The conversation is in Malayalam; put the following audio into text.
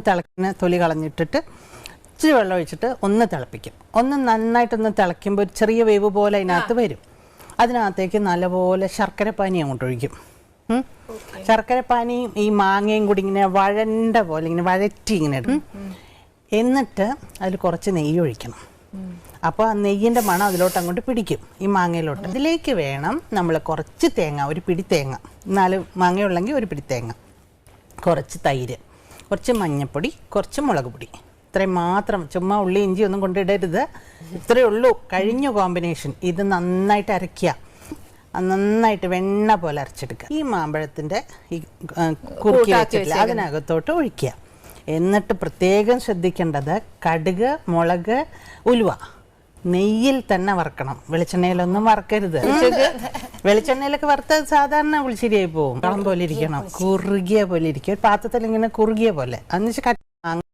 തിളക്കുന്ന തൊലി കളഞ്ഞിട്ടിട്ട് ഇച്ചിരി വെള്ളം ഒഴിച്ചിട്ട് ഒന്ന് തിളപ്പിക്കും. ഒന്ന് നന്നായിട്ടൊന്ന് തിളയ്ക്കുമ്പോൾ ഒരു ചെറിയ വേവ് പോലെ അതിനകത്ത് വരും. അതിനകത്തേക്ക് നല്ലപോലെ ശർക്കര പാനി അങ്ങോട്ട് ഒഴിക്കും. ശർക്കര പാനിയും ഈ മാങ്ങയും കൂടി ഇങ്ങനെ വഴണ്ട പോലെ ഇങ്ങനെ വഴറ്റി ഇങ്ങനെ ഇടും. എന്നിട്ട് അതിൽ കുറച്ച് നെയ്യ് ഒഴിക്കണം. അപ്പോൾ ആ നെയ്യിൻ്റെ മണം അതിലോട്ട് അങ്ങോട്ട് പിടിക്കും, ഈ മാങ്ങയിലോട്ട്. അതിലേക്ക് വേണം നമ്മൾ കുറച്ച് തേങ്ങ, ഒരു പിടി തേങ്ങ, 4 മാങ്ങയുള്ളെങ്കിൽ ഒരു പിടി തേങ്ങ, കുറച്ച് തൈര്, കുറച്ച് മഞ്ഞൾപ്പൊടി, കുറച്ച് മുളക് പൊടി, ഇത്രയും മാത്രം. ചുമ്മാ ഉള്ളി ഇഞ്ചി ഒന്നും കൊണ്ടിടരുത്. ഇത്രയേ ഉള്ളൂ, കഴിഞ്ഞ കോമ്പിനേഷൻ. ഇത് നന്നായിട്ട് അരയ്ക്കുക, നന്നായിട്ട് വെണ്ണ പോലെ അരച്ചെടുക്കുക. ഈ മാമ്പഴത്തിൻ്റെ ഈ കുറുക്കി വെച്ചിട്ടില്ല അതിനകത്തോട്ട് ഒഴിക്കുക. എന്നിട്ട് പ്രത്യേകം ശ്രദ്ധിക്കേണ്ടത് കടുക്, മുളക്, ഉലുവ നെയ്യിൽ തന്നെ വറക്കണം, വെളിച്ചെണ്ണയിലൊന്നും വറക്കരുത്. വെളിച്ചെണ്ണയിലൊക്കെ വറുത്തത് സാധാരണ പുളിശ്ശേരിയായി പോകും. കളം പോലെ ഇരിക്കണം, കുറുകിയ പോലെ ഇരിക്കും, ഒരു പാത്രത്തിൽ ഇങ്ങനെ കുറുകിയ പോലെ. എന്നുവെച്ചാൽ